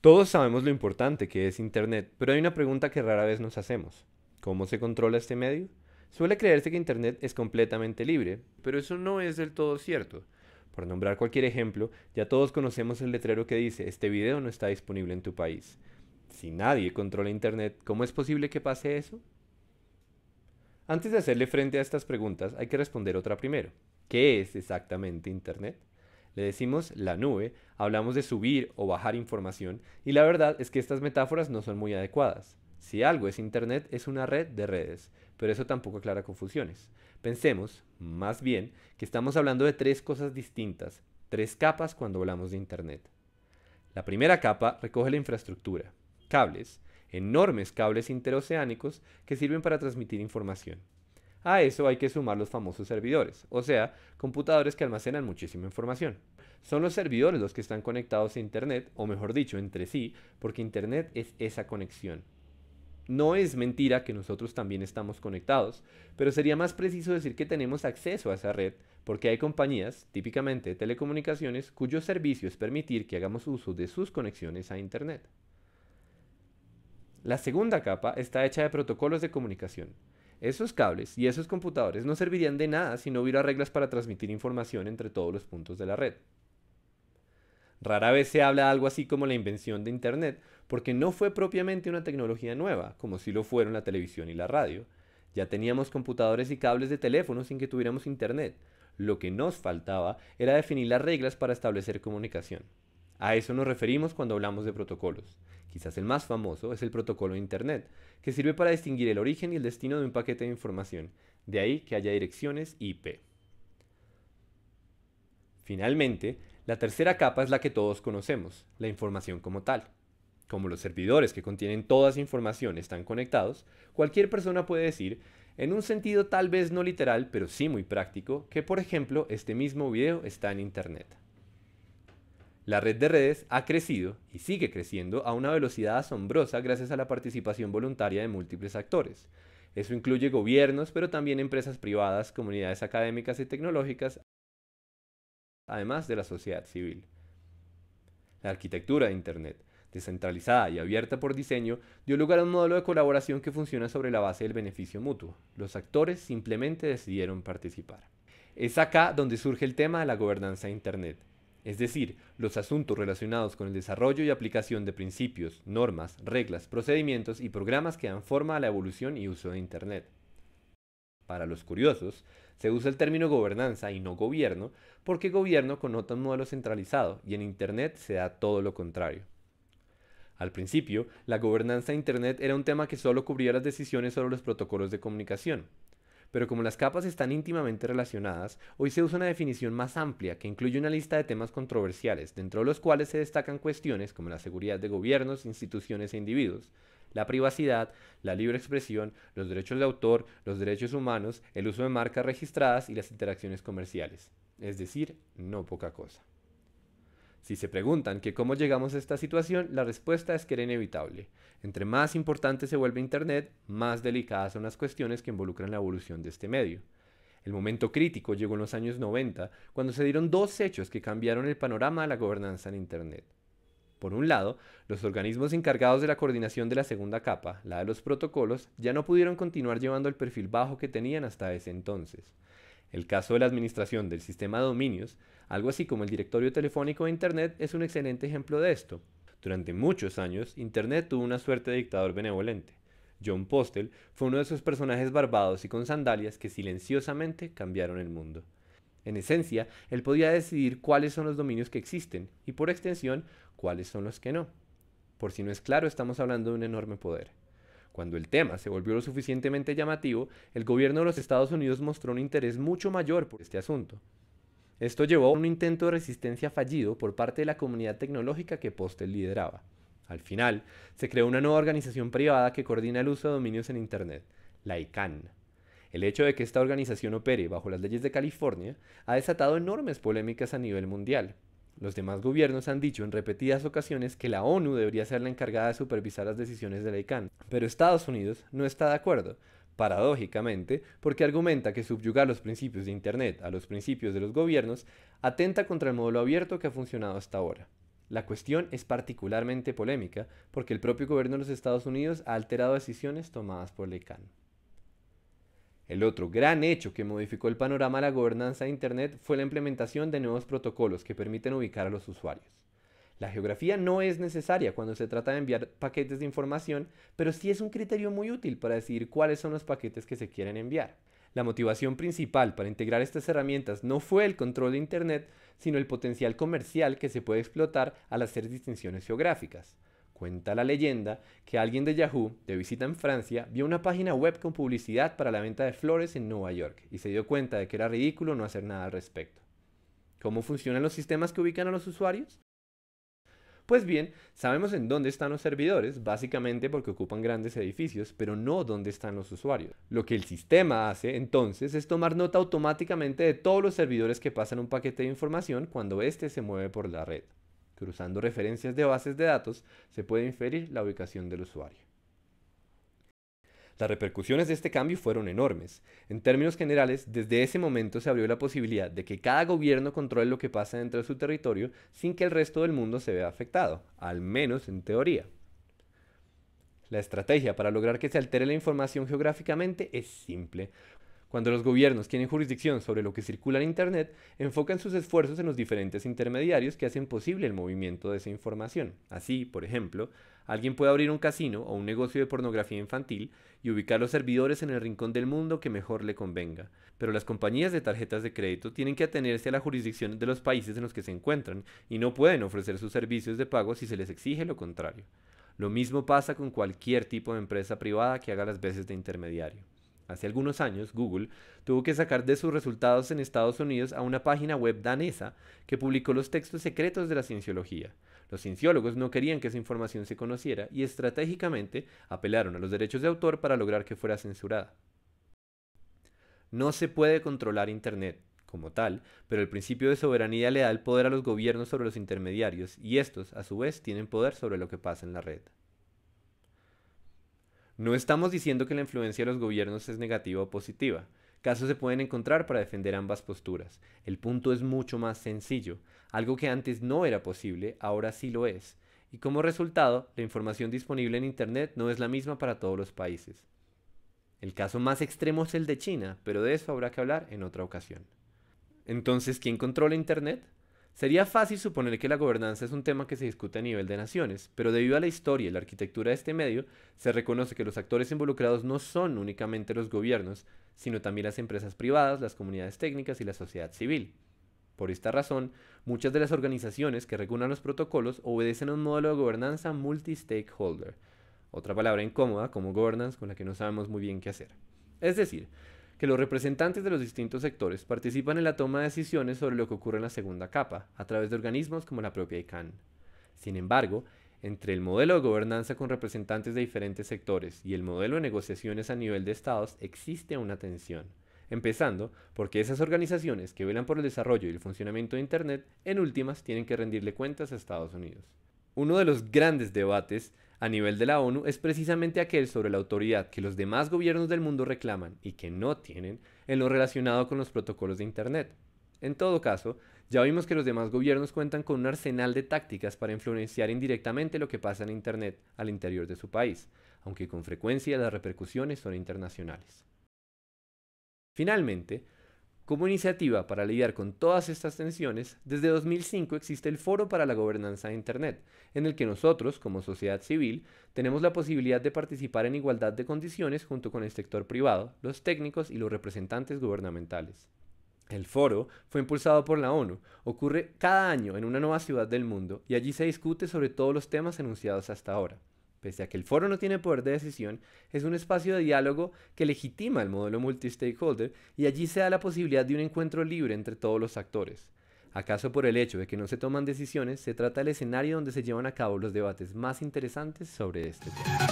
Todos sabemos lo importante que es Internet, pero hay una pregunta que rara vez nos hacemos. ¿Cómo se controla este medio? Suele creerse que Internet es completamente libre, pero eso no es del todo cierto. Por nombrar cualquier ejemplo, ya todos conocemos el letrero que dice, este video no está disponible en tu país. Si nadie controla Internet, ¿cómo es posible que pase eso? Antes de hacerle frente a estas preguntas, hay que responder otra primero. ¿Qué es exactamente Internet? Le decimos la nube, hablamos de subir o bajar información, y la verdad es que estas metáforas no son muy adecuadas. Si algo es Internet, es una red de redes, pero eso tampoco aclara confusiones. Pensemos, más bien, que estamos hablando de tres cosas distintas, tres capas cuando hablamos de Internet. La primera capa recoge la infraestructura, cables, enormes cables interoceánicos que sirven para transmitir información. A eso hay que sumar los famosos servidores, o sea, computadores que almacenan muchísima información. Son los servidores los que están conectados a Internet, o mejor dicho, entre sí, porque Internet es esa conexión. No es mentira que nosotros también estamos conectados, pero sería más preciso decir que tenemos acceso a esa red, porque hay compañías, típicamente de telecomunicaciones, cuyo servicio es permitir que hagamos uso de sus conexiones a Internet. La segunda capa está hecha de protocolos de comunicación. Esos cables y esos computadores no servirían de nada si no hubiera reglas para transmitir información entre todos los puntos de la red. Rara vez se habla de algo así como la invención de Internet, porque no fue propiamente una tecnología nueva, como si lo fueron la televisión y la radio. Ya teníamos computadores y cables de teléfono sin que tuviéramos Internet. Lo que nos faltaba era definir las reglas para establecer comunicación. A eso nos referimos cuando hablamos de protocolos. Quizás el más famoso es el protocolo de Internet, que sirve para distinguir el origen y el destino de un paquete de información, de ahí que haya direcciones IP. Finalmente, la tercera capa es la que todos conocemos, la información como tal. Como los servidores que contienen toda esa información están conectados, cualquier persona puede decir, en un sentido tal vez no literal, pero sí muy práctico, que por ejemplo este mismo video está en Internet. La red de redes ha crecido y sigue creciendo a una velocidad asombrosa gracias a la participación voluntaria de múltiples actores. Eso incluye gobiernos, pero también empresas privadas, comunidades académicas y tecnológicas, además de la sociedad civil. La arquitectura de Internet, descentralizada y abierta por diseño, dio lugar a un modelo de colaboración que funciona sobre la base del beneficio mutuo. Los actores simplemente decidieron participar. Es acá donde surge el tema de la gobernanza de Internet, es decir, los asuntos relacionados con el desarrollo y aplicación de principios, normas, reglas, procedimientos y programas que dan forma a la evolución y uso de Internet. Para los curiosos, se usa el término gobernanza y no gobierno porque gobierno connota un modelo centralizado y en Internet se da todo lo contrario. Al principio, la gobernanza de Internet era un tema que solo cubría las decisiones sobre los protocolos de comunicación. Pero como las capas están íntimamente relacionadas, hoy se usa una definición más amplia que incluye una lista de temas controversiales, dentro de los cuales se destacan cuestiones como la seguridad de gobiernos, instituciones e individuos, la privacidad, la libre expresión, los derechos de autor, los derechos humanos, el uso de marcas registradas y las interacciones comerciales. Es decir, no poca cosa. Si se preguntan que cómo llegamos a esta situación, la respuesta es que era inevitable. Entre más importante se vuelve Internet, más delicadas son las cuestiones que involucran la evolución de este medio. El momento crítico llegó en los años 90, cuando se dieron dos hechos que cambiaron el panorama de la gobernanza en Internet. Por un lado, los organismos encargados de la coordinación de la segunda capa, la de los protocolos, ya no pudieron continuar llevando el perfil bajo que tenían hasta ese entonces. El caso de la administración del sistema de dominios, algo así como el directorio telefónico de Internet, es un excelente ejemplo de esto. Durante muchos años, Internet tuvo una suerte de dictador benevolente. John Postel fue uno de esos personajes barbados y con sandalias que silenciosamente cambiaron el mundo. En esencia, él podía decidir cuáles son los dominios que existen y por extensión, cuáles son los que no. Por si no es claro, estamos hablando de un enorme poder. Cuando el tema se volvió lo suficientemente llamativo, el gobierno de los Estados Unidos mostró un interés mucho mayor por este asunto. Esto llevó a un intento de resistencia fallido por parte de la comunidad tecnológica que Postel lideraba. Al final, se creó una nueva organización privada que coordina el uso de dominios en Internet, la ICANN. El hecho de que esta organización opere bajo las leyes de California ha desatado enormes polémicas a nivel mundial. Los demás gobiernos han dicho en repetidas ocasiones que la ONU debería ser la encargada de supervisar las decisiones de la ICANN, pero Estados Unidos no está de acuerdo, paradójicamente, porque argumenta que subyugar los principios de Internet a los principios de los gobiernos atenta contra el modelo abierto que ha funcionado hasta ahora. La cuestión es particularmente polémica porque el propio gobierno de los Estados Unidos ha alterado decisiones tomadas por la ICANN. El otro gran hecho que modificó el panorama de la gobernanza de Internet fue la implementación de nuevos protocolos que permiten ubicar a los usuarios. La geografía no es necesaria cuando se trata de enviar paquetes de información, pero sí es un criterio muy útil para decidir cuáles son los paquetes que se quieren enviar. La motivación principal para integrar estas herramientas no fue el control de Internet, sino el potencial comercial que se puede explotar al hacer distinciones geográficas. Cuenta la leyenda que alguien de Yahoo, de visita en Francia, vio una página web con publicidad para la venta de flores en Nueva York y se dio cuenta de que era ridículo no hacer nada al respecto. ¿Cómo funcionan los sistemas que ubican a los usuarios? Pues bien, sabemos en dónde están los servidores, básicamente porque ocupan grandes edificios, pero no dónde están los usuarios. Lo que el sistema hace, entonces, es tomar nota automáticamente de todos los servidores que pasan un paquete de información cuando éste se mueve por la red. Cruzando referencias de bases de datos, se puede inferir la ubicación del usuario. Las repercusiones de este cambio fueron enormes. En términos generales, desde ese momento se abrió la posibilidad de que cada gobierno controle lo que pasa dentro de su territorio sin que el resto del mundo se vea afectado, al menos en teoría. La estrategia para lograr que se altere la información geográficamente es simple. Cuando los gobiernos tienen jurisdicción sobre lo que circula en Internet, enfocan sus esfuerzos en los diferentes intermediarios que hacen posible el movimiento de esa información. Así, por ejemplo, alguien puede abrir un casino o un negocio de pornografía infantil y ubicar los servidores en el rincón del mundo que mejor le convenga. Pero las compañías de tarjetas de crédito tienen que atenerse a la jurisdicción de los países en los que se encuentran y no pueden ofrecer sus servicios de pago si se les exige lo contrario. Lo mismo pasa con cualquier tipo de empresa privada que haga las veces de intermediario. Hace algunos años, Google tuvo que sacar de sus resultados en Estados Unidos a una página web danesa que publicó los textos secretos de la cienciología. Los cienciólogos no querían que esa información se conociera y estratégicamente apelaron a los derechos de autor para lograr que fuera censurada. No se puede controlar Internet como tal, pero el principio de soberanía le da el poder a los gobiernos sobre los intermediarios y estos, a su vez, tienen poder sobre lo que pasa en la red. No estamos diciendo que la influencia de los gobiernos es negativa o positiva. Casos se pueden encontrar para defender ambas posturas. El punto es mucho más sencillo. Algo que antes no era posible, ahora sí lo es. Y como resultado, la información disponible en Internet no es la misma para todos los países. El caso más extremo es el de China, pero de eso habrá que hablar en otra ocasión. Entonces, ¿quién controla Internet? Sería fácil suponer que la gobernanza es un tema que se discute a nivel de naciones, pero debido a la historia y la arquitectura de este medio, se reconoce que los actores involucrados no son únicamente los gobiernos, sino también las empresas privadas, las comunidades técnicas y la sociedad civil. Por esta razón, muchas de las organizaciones que regulan los protocolos obedecen a un modelo de gobernanza multi-stakeholder, otra palabra incómoda como governance con la que no sabemos muy bien qué hacer. Es decir, que los representantes de los distintos sectores participan en la toma de decisiones sobre lo que ocurre en la segunda capa, a través de organismos como la propia ICANN. Sin embargo, entre el modelo de gobernanza con representantes de diferentes sectores y el modelo de negociaciones a nivel de estados existe una tensión, empezando porque esas organizaciones que velan por el desarrollo y el funcionamiento de Internet, en últimas tienen que rendirle cuentas a Estados Unidos. Uno de los grandes debates a nivel de la ONU es precisamente aquel sobre la autoridad que los demás gobiernos del mundo reclaman y que no tienen en lo relacionado con los protocolos de Internet. En todo caso, ya vimos que los demás gobiernos cuentan con un arsenal de tácticas para influenciar indirectamente lo que pasa en Internet al interior de su país, aunque con frecuencia las repercusiones son internacionales. Finalmente, como iniciativa para lidiar con todas estas tensiones, desde 2005 existe el Foro para la Gobernanza de Internet, en el que nosotros, como sociedad civil, tenemos la posibilidad de participar en igualdad de condiciones junto con el sector privado, los técnicos y los representantes gubernamentales. El foro fue impulsado por la ONU, ocurre cada año en una nueva ciudad del mundo y allí se discute sobre todos los temas enunciados hasta ahora. Pese a que el foro no tiene poder de decisión, es un espacio de diálogo que legitima el modelo multi-stakeholder y allí se da la posibilidad de un encuentro libre entre todos los actores. ¿Acaso por el hecho de que no se toman decisiones, se trata del escenario donde se llevan a cabo los debates más interesantes sobre este tema?